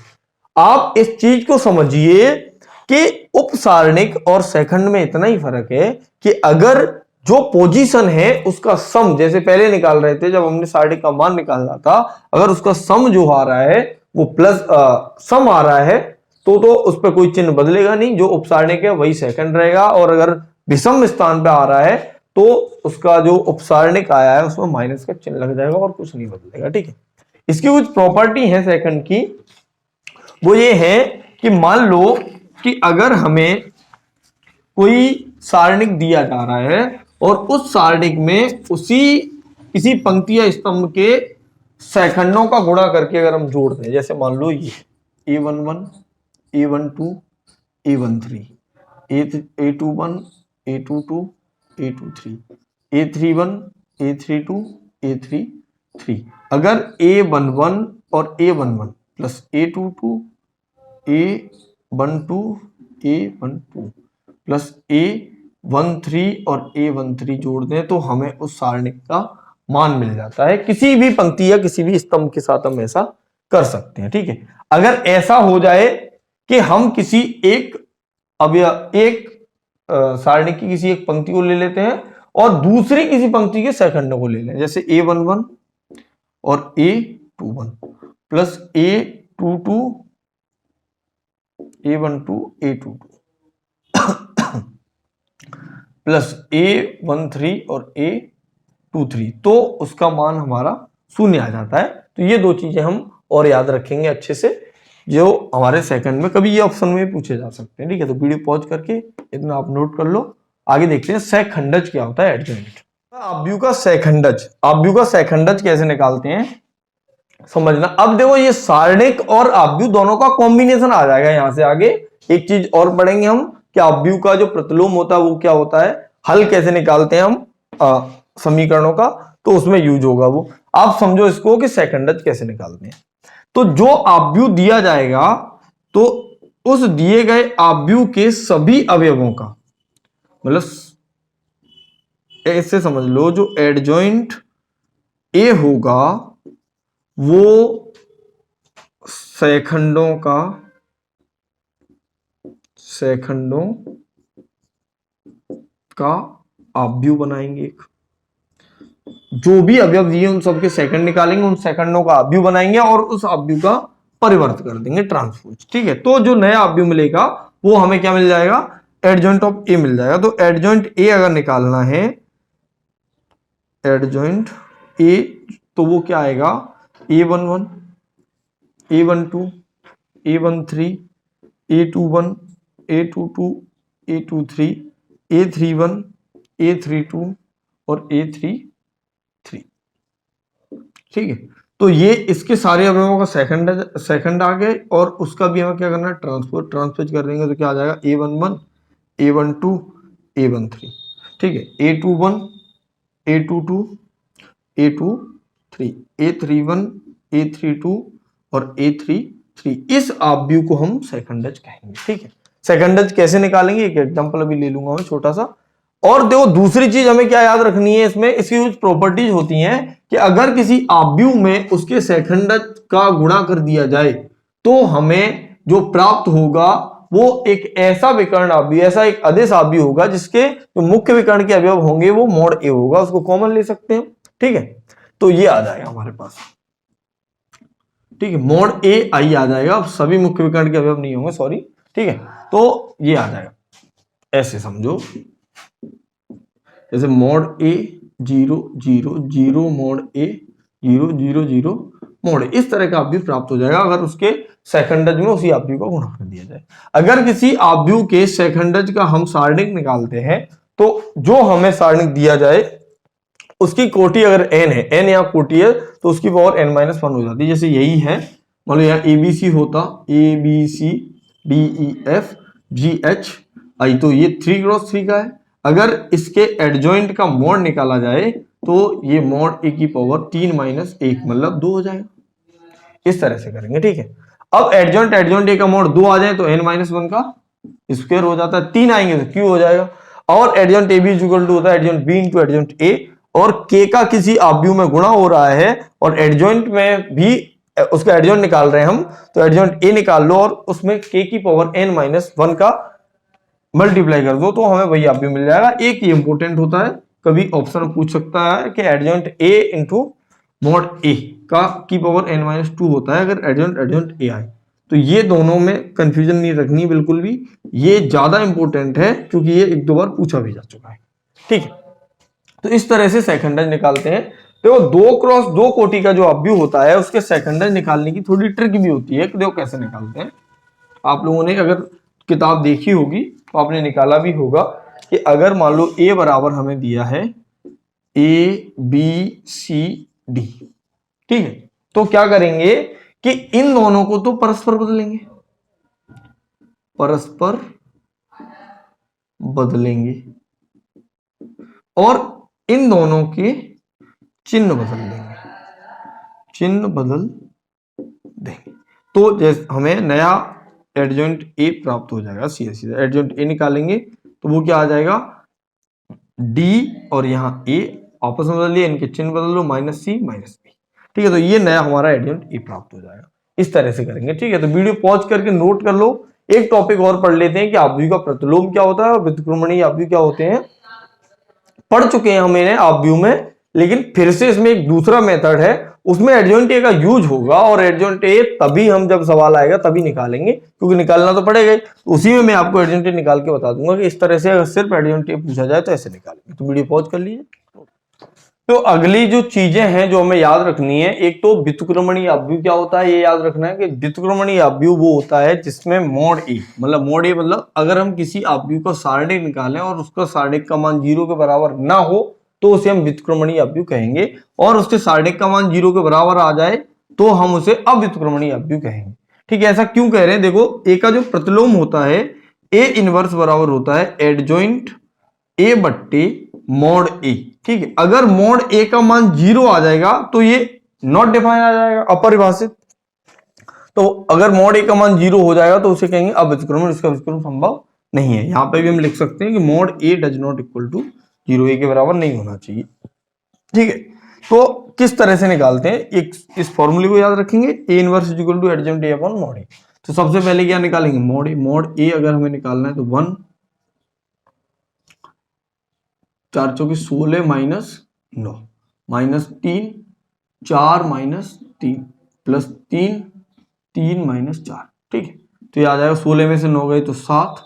आप इस चीज को समझिए कि उपसारणिक और सेकंड में इतना ही फर्क है कि अगर जो पोजीशन है उसका सम, जैसे पहले निकाल रहे थे जब हमने सारणिक का मान निकालना था, अगर उसका सम जो आ रहा है वो प्लस सम आ रहा है तो उस पर कोई चिन्ह बदलेगा नहीं, जो उपसारणिक है वही सेकंड रहेगा। और अगर विषम स्थान पे आ रहा है तो उसका जो उपसारणिक आया है उसमें माइनस का चिन्ह लग जाएगा और कुछ नहीं बदलेगा। ठीक है, इसकी कुछ प्रॉपर्टी है सेकंड की, वो ये है कि मान लो कि अगर हमें कोई सारणिक दिया जा रहा है और उस सारणिक में उसी किसी पंक्ति या स्तंभ के सेकंडों का गुणा करके अगर हम जोड़ दें, जैसे मान लो ये A11 A12 A13 A21 A22 A23 A31 A32 A33, अगर A11 और A11 plus A22 A12 A12 plus A13 और A13 जोड़ दें तो हमें उस सारणिक का मान मिल जाता है। किसी भी पंक्ति या किसी भी स्तंभ के साथ हम ऐसा कर सकते हैं। ठीक है, अगर ऐसा हो जाए कि हम किसी एक सारणी की किसी एक पंक्ति को ले लेते हैं और दूसरी किसी पंक्ति के सेकंडों को ले लें, जैसे A11 और A21 plus A22 A12 A22 plus A13 और A23, तो उसका मान हमारा शून्य आ जाता है। तो ये दो चीजें हम और याद रखेंगे अच्छे से, जो हमारे सेकंड में कभी ये ऑप्शन में पूछे जा सकते हैं। ठीक है, तो वीडियो पॉज करके इतना आप नोट कर लो। आगे देखते हैं सहखंडज क्या होता है, एडजॉइंट। आव्यूह का सहखंडज, आव्यूह का सहखंडज कैसे निकालते हैं समझना। अब देखो ये सारणिक और आव्यूह दोनों का कॉम्बिनेशन आ जाएगा। यहां से आगे एक चीज और पढ़ेंगे हम कि आव्यूह का जो प्रतिलोम होता है वो क्या होता है, हल कैसे निकालते हैं हम समीकरणों का, तो उसमें यूज होगा वो। आप समझो इसको कि सहखंडज कैसे निकालते हैं। तो जो आव्यूह दिया जाएगा तो उस दिए गए आव्यूह के सभी अवयवों का, मतलब ऐसे समझ लो, जो एडजॉइंट ए होगा वो सहखंडों का आव्यूह बनाएंगे। एक जो भी अवयव दिए उन सबके सेकंड निकालेंगे, उन सेकंडों का आव्यूह बनाएंगे और उस आव्यूह का परिवर्त कर देंगे, ट्रांसपोज। ठीक है, तो जो नया आव्यूह मिलेगा वो हमें क्या मिल जाएगा, एडजॉइंट ऑफ ए मिल जाएगा। तो एडजॉइंट ए अगर निकालना है, एडजॉइंट ए, तो वो क्या आएगा, A11 A12 A13 A21 A22 A23 A31 A32 और A33। ठीक है, तो ये इसके सारे अवयवों का सेकंड आ गए और उसका भी हमें क्या करना है, ट्रांसपोज कर देंगे। तो क्या आ जाएगा, A11 A12 A13। ठीक है, A21 A22 A23 A31 A32 और A33, इस आव्यूह को हम सहखंडज कहेंगे। ठीक है, सहखंडज कैसे निकालेंगे, एक एग्जांपल अभी ले लूंगा मैं छोटा सा। और देखो दूसरी चीज हमें क्या याद रखनी है, इसमें इसकी कुछ प्रॉपर्टीज होती हैं कि अगर किसी आव्यूह में उसके सहखंडज का गुणा कर दिया जाए तो हमें जो प्राप्त होगा वो एक ऐसा विकर्ण आव्यूह, ऐसा एक अदिश आव्यूह होगा जिसके जो मुख्य विकर्ण के अवयव होंगे वो मॉड ए होगा, उसको कॉमन ले सकते हैं। ठीक है, तो ये आ जाएगा हमारे पास। ठीक है, मॉड ए आई आ जाएगा, अब सभी मुख्य विकर्ण के अवयव नहीं होंगे, सॉरी। ठीक है, तो ये आ जाएगा, ऐसे समझो, जैसे मॉड ए 0 0 0 मॉड ए 0 0 0 मॉड ए, इस तरह का आव्यूह प्राप्त हो जाएगा अगर उसके सहखंडज में उसी आव्यूह का गुणा कर दिया जाए। अगर किसी आव्यूह के सहखंडज का हम सारणिक निकालते हैं तो जो हमें सारणिक दिया जाए उसकी कोटि अगर n है, n यहाँ कोटि है, तो उसकी पावर n-1 हो जाती है। जैसे यही है, मान लो यहाँ ABC होता, ABCDEFGHI, तो ये 3x3 का है। अगर इसके एडजॉइंट का मॉड निकाला जाए तो ये मॉड ए की पावर 3 - 1 मतलब 2 हो जाएगा। इस तरह से करेंगे। ठीक है, अब एडजॉइंट ए का मॉड 2 आ जाए तो n-1 का स्क्वायर हो जाता है, 3 आएंगे तो क्यू हो जाएगा। और adjoint A B equal to होता है adjoint B into adjoint A, और के का किसी आव्यूह में गुणा हो रहा है और एडजॉइंट में भी उसका एडजॉइंट निकाल रहे हैं हम, तो एडजॉइंट ए निकाल लो और उसमें के की पावर n-1 का मल्टीप्लाई कर दो तो हमें वही आव्यूह मिल जाएगा। एक ही इंपोर्टेंट होता है, कभी ऑप्शन में पूछ सकता है कि एडजॉइंट ए इंटू मॉड ए का की पावर n-2 होता है अगर एडजॉइंट ए आए। तो ये दोनों में कंफ्यूजन नहीं रखनी बिल्कुल भी, ये ज्यादा इंपॉर्टेंट है क्योंकि ये एक दो बार पूछा भी जा चुका है। ठीक है, तो इस तरह से सहखंडज निकालते हैं। देखो 2x2 कोटि का जो आव्यूह होता है उसके सहखंडज निकालने की थोड़ी ट्रिक भी होती है कि देखो कैसे निकालते हैं। आप लोगों ने अगर किताब देखी होगी तो आपने निकाला भी होगा कि अगर मान लो a बराबर हमें दिया है ABCD, ठीक है, तो क्या करेंगे कि इन दोनों को तो परस्पर बदलेंगे, परस्पर बदलेंगे और इन दोनों के चिन्ह बदल देंगे, चिन्ह बदल देंगे। तो जैसे हमें नया एडजॉइंट ए प्राप्त हो जाएगा। सीधा सीधा एडजॉइंट ए निकालेंगे तो वो क्या आ जाएगा, डी और यहाँ ए आपस में बदल लिया, इनके चिन्ह बदल लो, माइनस सी माइनस बी। ठीक है, तो ये नया हमारा एडजॉइंट ए प्राप्त हो जाएगा। इस तरह से करेंगे। ठीक है, तो वीडियो पॉज करके नोट कर लो। एक टॉपिक और पढ़ लेते हैं कि आव्यूह का प्रतिलोम क्या होता है और व्युत्क्रमणीय आव्यूह क्या होते हैं। पढ़ चुके हैं हम इन्हें आव्यूह में, लेकिन फिर से इसमें एक दूसरा मेथड है, उसमें एडजॉइंट ए का यूज होगा और एडजॉइंट ए तभी हम जब सवाल आएगा तभी निकालेंगे, क्योंकि निकालना तो पड़ेगा ही। उसी में मैं आपको एडजॉइंट ए निकाल के बता दूंगा कि इस तरह से अगर सिर्फ एडजॉइंट ए पूछा जाए तो ऐसे निकालेंगे। तो वीडियो पॉज कर लीजिए। तो अगली जो चीजें हैं जो हमें याद रखनी है, एक तो व्युत्क्रमणीय आव्यूह क्या होता है, ये याद रखना है कि व्युत्क्रमणीय आव्यूह वो होता है जिसमें मोड ए मतलब अगर हम किसी आव्यूह का सारणिक निकालें और उसका सारणिक का मान 0 के बराबर ना हो तो उसे हम व्युत्क्रमणीय आव्यूह कहेंगे, और उसके सारणिक का मान 0 के बराबर आ जाए तो हम उसे अव्युत्क्रमणीय आव्यूह कहेंगे। ठीक है, ऐसा क्यों कह रहे हैं, देखो ए का जो प्रतिलोम होता है ए इनवर्स बराबर होता है एडजॉइंट ए बट्टे मोड ए। ठीक है, अगर मोड ए का मान 0 आ जाएगा तो ये नॉट डिफाइन आ जाएगा, अपरिभाषित। तो अगर मोड ए का मान 0 हो जाएगा तो उसे कहेंगे अव्युत्क्रमण, इसका व्युत्क्रमण संभव नहीं है। यहां पे भी हम लिख सकते हैं कि mod A does not equal to 0, A के बराबर नहीं होना चाहिए। ठीक है, तो किस तरह से निकालते हैं, एक इस फॉर्मूले को याद रखेंगे, A inverse is equal to adjoint A upon mod A. तो सबसे पहले क्या निकालेंगे, मोड ए अगर हमें निकालना है तो 1 4 चौके 16 minus 9 minus 3 4 minus 3 plus 3 3 minus 4। ठीक है, तो ये आ जाएगा 16 में से 9 गए तो 7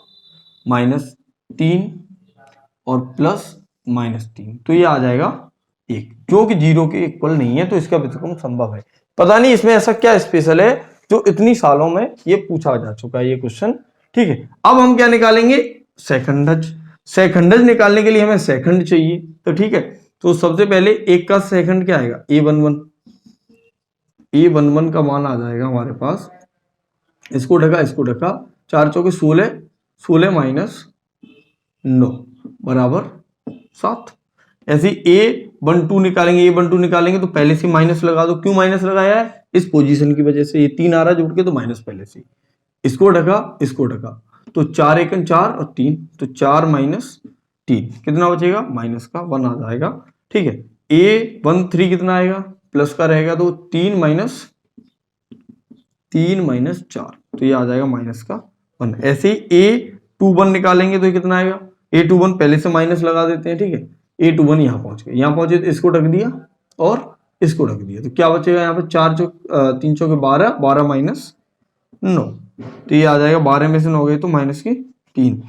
माइनस 3 और प्लस माइनस 3, तो ये आ जाएगा 1, जो कि 0 के इक्वल नहीं है, तो इसका व्युत्क्रमण संभव है। पता नहीं इसमें ऐसा क्या स्पेशल है जो इतनी सालों में ये पूछा जा चुका है ये क्वेश्चन। ठीक है, अब हम क्या निकालेंगे, सेकंडज। सेकंडज निकालने के लिए हमें सेकंड चाहिए, तो ठीक है, तो सबसे पहले एक का सेकंड क्या आएगा, a11 का मान आ जाएगा हमारे पास, इसको ढका 4 चौके 16 16 माइनस 9 बराबर 7। ऐसे a12 निकालेंगे तो पहले से माइनस लगा दो। क्यों माइनस लगाया है, इस पोजीशन की वजह से, ये 3 आ रहा है जुड़ के तो माइनस पहले से। इसको ढका तो 4 एकन 4 और 3, तो 4 माइनस 3 कितना बचेगा, माइनस का 1 आ जाएगा। ठीक है, a13 कितना आएगा, प्लस का रहेगा तो 3 माइनस 4, तो ये आ जाएगा माइनस का 1। ऐसे ही a21 निकालेंगे तो ये कितना आएगा, a21 पहले से माइनस लगा देते हैं। ठीक है, a21 यहाँ पहुंचे तो इसको ढक दिया और इसको ढक दिया, तो क्या बचेगा यहाँ पे 4 चौक 3 चौके 12 माइनस 9, तो ये आ जाएगा 12 में से 9 गए तो माइनस के 3।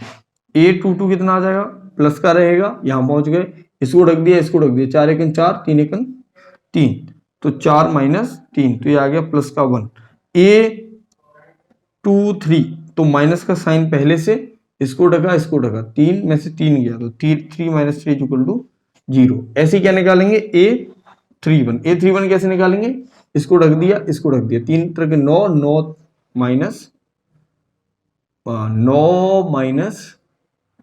a22 कितना आ जाएगा, प्लस का रहेगा, यहाँ पहुंच गए, इसको ढक दिया 4 एकन 4 3 एकन 3, तो 4 माइनस 3, तो ये आ गया प्लस का 1। a23 तो माइनस का साइन पहले से, इसको ढका 3 में से 3 गया तो 3 माइनस 3 इक्वल टू 0। ऐसे क्या निकालेंगे, a31 कैसे निकालेंगे, इसको ढक दिया 3 तरह के 9 माइनस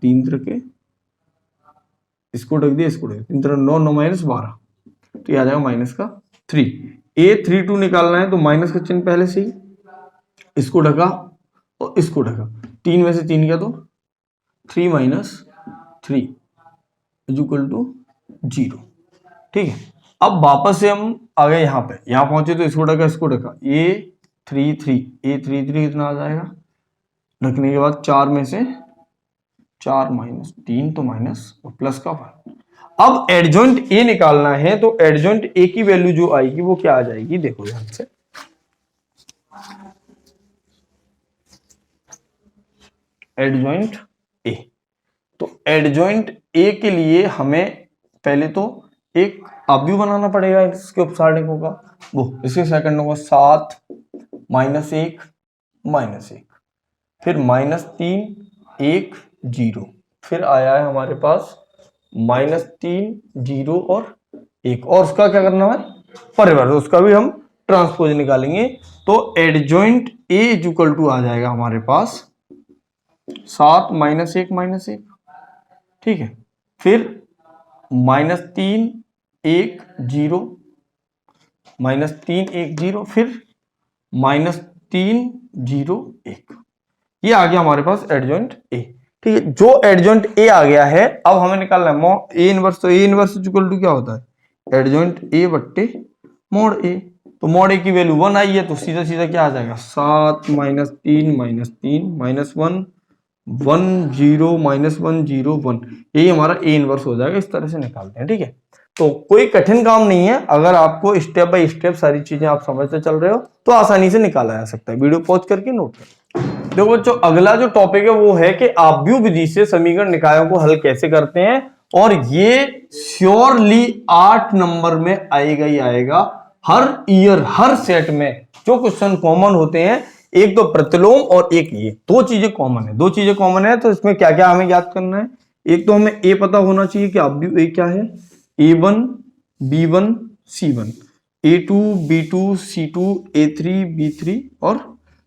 3 तरह के, इसको ढक दिया 3 तरह 9 माइनस 12, तो ये आ जाएगा माइनस का 3। a32 निकालना है तो माइनस का चिन्ह पहले से ही, इसको ढका और इसको ढका, 3 में से 3 गया तो 3 माइनस 3 इज इक्वल टू 0। ठीक है, अब वापस से हम आ गए यहाँ पहुंचे तो इसको ढका a33 कितना आ जाएगा, ढकने के बाद 4 में से 4 माइनस 3 तो माइनस और प्लस का 1। अब एडजॉइंट ए निकालना है तो एडजॉइंट ए की वैल्यू जो आएगी वो क्या आ जाएगी, देखो ध्यान से, एडजॉइंट ए। तो एडजॉइंट ए के लिए हमें पहले तो एक आव्यूह बनाना पड़ेगा इसके उपसारणिकों का, वो इसके सेकंड होगा 7 माइनस 1 फिर -3 1 0, फिर आया है हमारे पास -3 0 और 1, और उसका क्या करना है, परिवर्त, उसका भी हम ट्रांसपोज निकालेंगे। तो adjoint A is equal to आ जाएगा हमारे पास 7 माइनस 1 ठीक है, फिर -3 1 0 -3 1 0, फिर -3 0 1, ये आ गया हमारे पास एडजॉइंट ए। ठीक है, जो एडजॉइंट ए आ गया है अब हमें निकालना है मॉड ए इनवर्स। तो ए इनवर्स इक्वल टू क्या होता है, एडजॉइंट ए बट्टे मॉड ए। तो मॉड ए की वैल्यू 1 आई है तो सीधा सीधा क्या आ जाएगा, 7 माइनस 3 माइनस 3 माइनस 1 1 0 माइनस 1 0 1, यही हमारा ए इनवर्स हो जाएगा। इस तरह से निकालते हैं। ठीक है, तो कोई कठिन काम नहीं है, अगर आपको स्टेप बाय स्टेप सारी चीजें आप समझते चल रहे हो तो आसानी से निकाला जा सकता है। वीडियो पॉज करके नोट करें। देखो बच्चों, अगला जो टॉपिक है वो है कि आव्यूह विधि से समीकरण निकायों को हल कैसे करते हैं, और ये श्योरली 8 नंबर में आएगा ही आएगा। हर ईयर हर सेट में जो क्वेश्चन कॉमन होते हैं, एक तो प्रतिलोम और एक ये, दो चीजें कॉमन है। दो चीजें कॉमन है तो इसमें क्या क्या हमें याद करना है, एक तो हमें ए पता होना चाहिए कि आव्यूह ए क्या है, A1 B1 C1, A2 B2 C2 A3 B3 और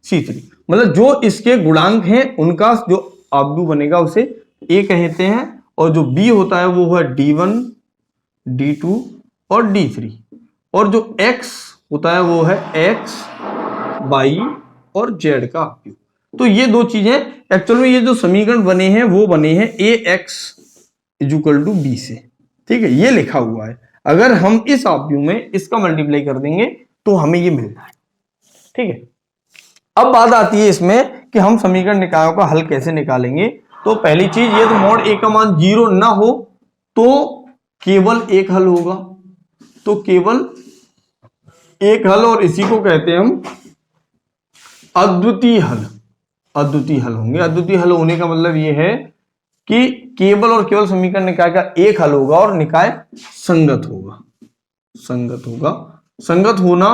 C3, मतलब जो इसके गुणांक हैं उनका जो आव्यूह बनेगा उसे A कहते हैं, और जो B होता है वो है D1 D2 और D3, और जो X होता है वो है X Y और Z का आव्यूह। तो ये दो चीजें एक्चुअल में, ये जो समीकरण बने हैं वो बने हैं AX इक्वल टू B से। ठीक है, ये लिखा हुआ है। अगर हम इस आव्यूह में इसका मल्टीप्लाई कर देंगे तो हमें ये मिल जाएगा। ठीक है, अब बात आती है इसमें कि हम समीकरण निकायों का हल कैसे निकालेंगे। तो पहली चीज ये, तो मॉड ए का मान 0 ना हो तो केवल एक हल होगा, तो केवल एक हल, और इसी को कहते हैं हम अद्वितीय हल। अद्वितीय हल होंगे। अद्वितीय हल होने का मतलब ये है कि केवल और केवल समीकरण निकाय का एक हल होगा और निकाय संगत होगा। संगत होगा। संगत होना,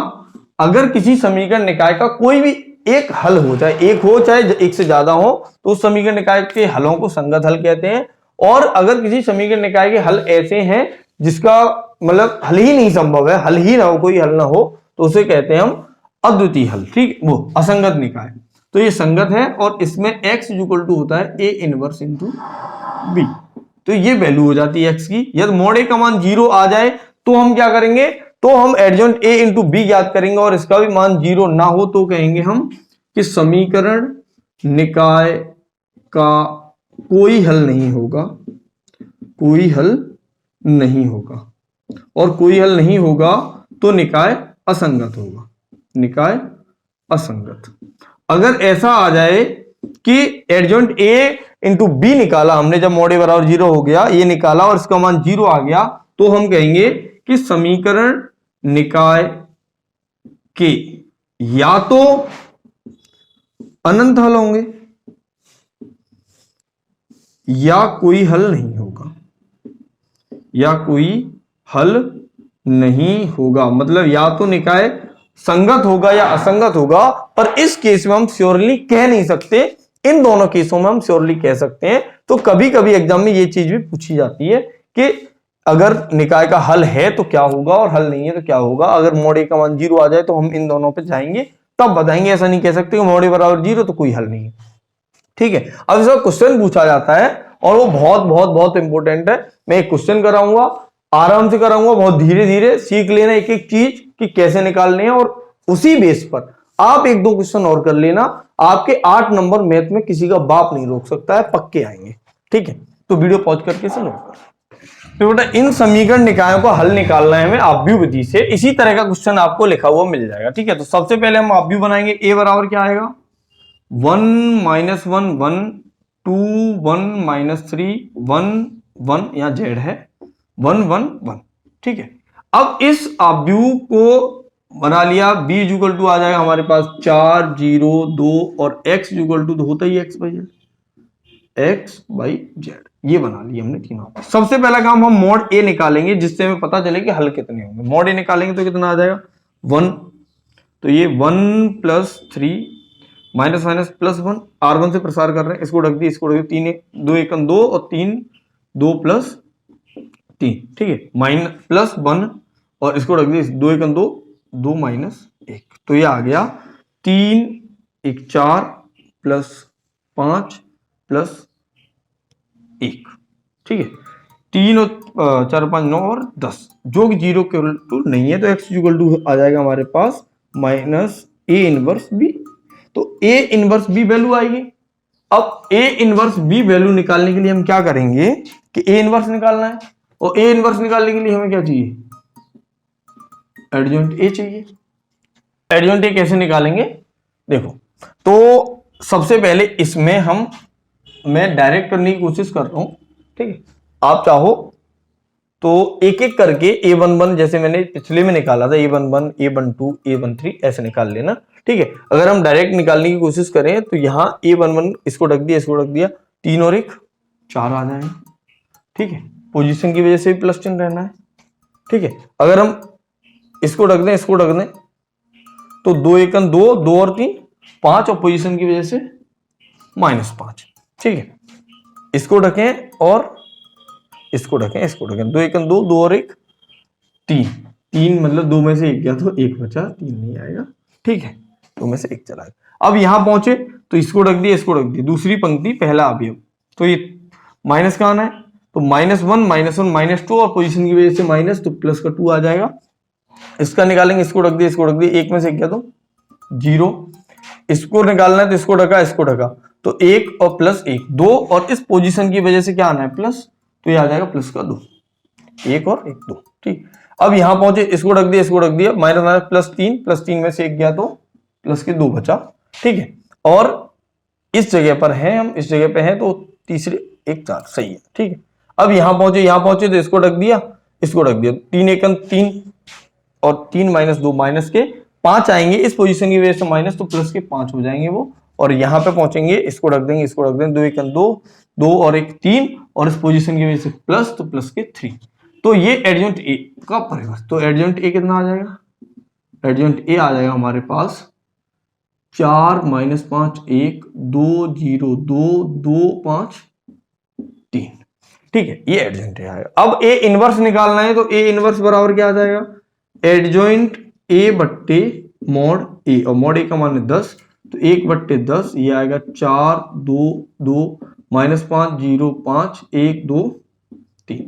अगर किसी समीकरण निकाय का कोई भी एक हल हो, चाहे एक हो चाहे एक से ज्यादा हो, तो उस समीकरण निकाय के हलों को संगत हल कहते हैं। और अगर किसी समीकरण निकाय के हल ऐसे हैं जिसका मतलब हल ही नहीं संभव है, हल ही ना हो, कोई हल ना हो, तो उसे कहते हैं हम अद्वितीय हल। ठीक, वो असंगत निकाय। तो ये संगत है और इसमें x इक्वल टू होता है a इनवर्स इंटू b। तो ये वैल्यू हो जाती है x की। यदि मॉड a का मान 0 आ जाए तो हम क्या करेंगे, तो हम एडजॉइंट a इंटू बी ज्ञात करेंगे, और इसका भी मान 0 ना हो तो कहेंगे हम कि समीकरण निकाय का कोई हल नहीं होगा। कोई हल नहीं होगा, और कोई हल नहीं होगा तो निकाय असंगत होगा। निकाय असंगत। अगर ऐसा आ जाए कि एडजॉइंट a इंटू बी निकाला हमने, जब मॉड a बराबर 0 हो गया, ये निकाला और इसका मान 0 आ गया, तो हम कहेंगे कि समीकरण निकाय के या तो अनंत हल होंगे या कोई हल नहीं होगा। या कोई हल नहीं होगा मतलब या तो निकाय संगत होगा या असंगत होगा, पर इस केस में हम श्योरली कह नहीं सकते। इन दोनों केसों में हम श्योरली कह सकते हैं। तो कभी कभी एग्जाम में ये चीज भी पूछी जाती है कि अगर निकाय का हल है तो क्या होगा और हल नहीं है तो क्या होगा। अगर मॉड ए का मान 0 आ जाए तो हम इन दोनों पे जाएंगे तब बताएंगे। ऐसा नहीं कह सकते कि मॉड ए बराबर 0 तो कोई हल नहीं है। ठीक है, अब इसका क्वेश्चन पूछा जाता है और वो बहुत बहुत बहुत इंपॉर्टेंट है। मैं एक क्वेश्चन कराऊंगा, आराम से कराऊंगा, बहुत धीरे धीरे सीख लेना एक एक चीज कि कैसे निकालने हैं, और उसी बेस पर आप एक दो क्वेश्चन और कर लेना। आपके 8 नंबर मैथ में किसी का बाप नहीं रोक सकता है, पक्के आएंगे। ठीक है, तो वीडियो पॉज करके से नोट कर। तो बेटा इन समीकरण निकायों का हल निकालना है हमें आव्यूह विधि से। इसी तरह का क्वेश्चन आपको लिखा हुआ मिल जाएगा। ठीक है, तो सबसे पहले हम आव्यूह बनाएंगे। ए बराबर क्या आएगा, 1 - 1 1 2 1 - 3 1 1, यहाँ जेड है 1 1 1। ठीक है, अब इस आव्यूह को बना लिया। b इक्वल टू आ जाएगा हमारे पास 4 0 2 और x इक्वल टू होता ही x बाई जेड। ये बना लिया हमने तीनों। सबसे पहला काम हम मॉड a निकालेंगे, जिससे हमें पता चले कि हल कितने होंगे। मॉड a निकालेंगे तो कितना आ जाएगा 1, तो ये 1 + 3 माइनस माइनस प्लस 1, R1 से प्रसार कर रहे हैं, इसको रख दिए, इसको रख दिए, 3 2 1 2 और 3 2 + 3। ठीक है, माइनस प्लस 1 और इसको रख दिए 2 1 2 2 - 1, तो ये आ गया 3 1 4 + 5 + 1। ठीक है, 3 और 4 5 9 और 10, जो कि 0 के इक्वल नहीं है, तो x इक्वल टू आ जाएगा हमारे पास -a इनवर्स b। तो a इनवर्स b वैल्यू आएगी। अब ए इनवर्स बी वैल्यू निकालने के लिए हम क्या करेंगे कि ए इनवर्स निकालना है, और ए इनवर्स निकालने के लिए हमें क्या चाहिए, एडजॉइंट ए चाहिए। एडजॉइंट ए कैसे निकालेंगे, देखो तो सबसे पहले इसमें मैं डायरेक्ट करने की कोशिश कर रहा हूं, ठीक है। आप चाहो तो एक एक करके A11 जैसे मैंने पिछले में निकाला था, A11, A12, A13 ऐसे निकाल लेना, ठीक है। अगर हम डायरेक्ट निकालने की कोशिश करें तो यहाँ A11 इसको रख दिया, इसको रख दिया, 3 और 1 4 आ जाएंगे, ठीक है। पोजीशन की वजह से भी प्लस चिन्ह रहना है, ठीक है। अगर हम इसको रख दें, इसको रख दें, तो 2 1 2, 2 और 3 5, और पोजीशन की वजह से -5, ठीक है। इसको रखें और इसको रखें, इसको रखें, 2 1 2, 2 और 1 3 मतलब 2 में से 1 गया तो 1 बचा, 3 नहीं आएगा, ठीक है। 2 में से 1 चला गया। अब यहां पहुंचे तो इसको रख दिया, इसको रख दिया, दूसरी पंक्ति पहला अवयव, तो ये माइनस का आना है, तो -1 -2, और पोजीशन की वजह से माइनस, तो प्लस का 2 आ जाएगा। इसका निकालेंगे, इसको रख दिया, इसको रख दिया, 1 में से 1 गया तो 0, इसको निकालना है तो इसको ढका, इसको ढका, तो 1 और प्लस 1 2, और इस पोजीशन की वजह से क्या आना है, प्लस, तो ये आ जाएगा प्लस का 2, 1 और 1 2, ठीक। अब यहां पहुंचे, इसको रख दिया, इसको रख दिया, माइनस प्लस 3 में से 1 गया तो प्लस के 2 बचा, ठीक है। और इस जगह पर है, हम इस जगह पे हैं तो तीसरे 1 4 सही है, ठीक है। अब यहां पहुंचे तो इसको रख दिया, इसको रख दिया, 3 1 3 और 3 -2 माइनस के 5 आएंगे, इस पोजीशन की वजह से माइनस, तो प्लस के 5 हो जाएंगे वो, और यहां पे पहुंचेंगे, इसको रख देंगे, इसको रख देंगे, 2 1 2, 2 और 1 3, और इस पोजीशन की वजह से प्लस, तो प्लस के 3, तो ये एडजॉइंट ए का परिवर्त। तो एडजॉइंट ए कितना आ जाएगा, एडजॉइंट ए आ जाएगा हमारे पास 4 -5 1 2 0 2 2 5 3, ठीक है। ये एडजॉइंट ए आएगा। अब ए इनवर्स निकालना है, तो ए इनवर्स बराबर क्या आ जाएगा, एडजॉइंट ए बट्टे मॉड ए, और मॉड ए का मान है 10, तो 1/10, ये आएगा 4 2 2 -5 0 5 1 2 3,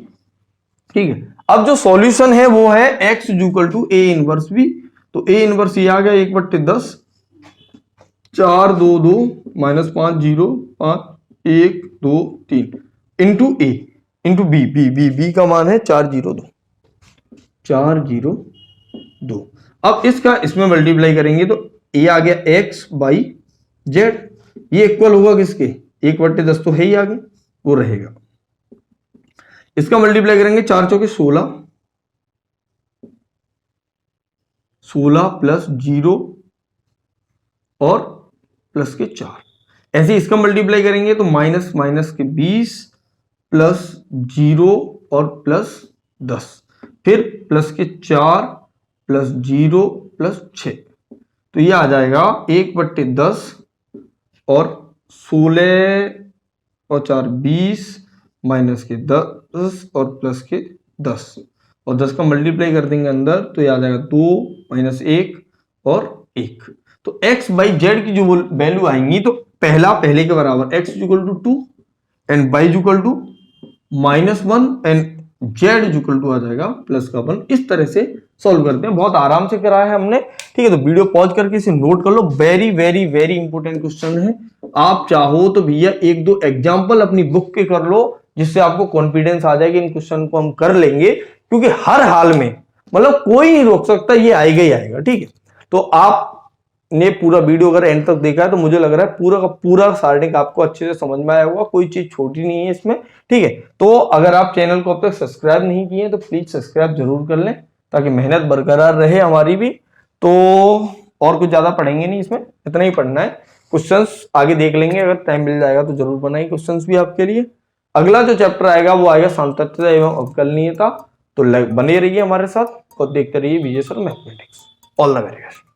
ठीक है। अब जो सॉल्यूशन है वो है x = a इनवर्स b, तो a इनवर्स ये आ गया 1/10, 4 2 2 -5 0 5 1 2 3 इंटू a इंटू b का मान है 402 402। अब इसका इसमें मल्टीप्लाई करेंगे तो a आ गया x/z, ये इक्वल होगा किसके, 1/10 तो है ही आगे, वो रहेगा। इसका मल्टीप्लाई करेंगे, 4 चौके 16 प्लस 0 और प्लस के 4, ऐसे इसका मल्टीप्लाई करेंगे तो माइनस के 20 प्लस 0 और प्लस 10, फिर प्लस के 4 प्लस 0 प्लस 6, तो ये आ जाएगा 1/10 और 16 और 4 20 माइनस के 10 और प्लस के 10, और 10 का मल्टीप्लाई कर देंगे अंदर, तो ये आ जाएगा 2 -1 और 1। तो x/z की जो वैल्यू आएंगी तो पहले के बराबर x = 2 and y = -1 and z = आ जाएगा प्लस का 1। इस तरह से सॉल्व करते हैं, बहुत आराम से करा है हमने, ठीक है। तो वीडियो पॉज करके इसे नोट कर लो, very very very important question है। आप चाहो तो भैया 1-2 एग्जाम्पल अपनी बुक के कर लो, जिससे आपको कॉन्फिडेंस आ जाएगा इन क्वेश्चन को हम कर लेंगे, क्योंकि हर हाल में मतलब कोई नहीं रोक सकता, ये आएगा ही आएगा, ठीक है। तो आपने पूरा वीडियो अगर एंड तक देखा है तो मुझे लग रहा है पूरा का पूरा स्टार्टिंग आपको अच्छे से समझ में आया होगा, कोई चीज छोटी नहीं है इसमें, ठीक है। तो अगर आप चैनल को अब तक सब्सक्राइब नहीं किए तो प्लीज सब्सक्राइब जरूर कर लें, ताकि मेहनत बरकरार रहे हमारी भी। तो और कुछ ज्यादा पढ़ेंगे नहीं इसमें, इतना ही पढ़ना है। क्वेश्चंस आगे देख लेंगे, अगर टाइम मिल जाएगा तो जरूर बनाएंगे क्वेश्चंस भी आपके लिए। अगला जो चैप्टर आएगा वो आएगा सांतत्यता एवं अवकलनीयता, तो बने रहिए हमारे साथ और देखते रहिए Vijay sir mathematics. All the very best.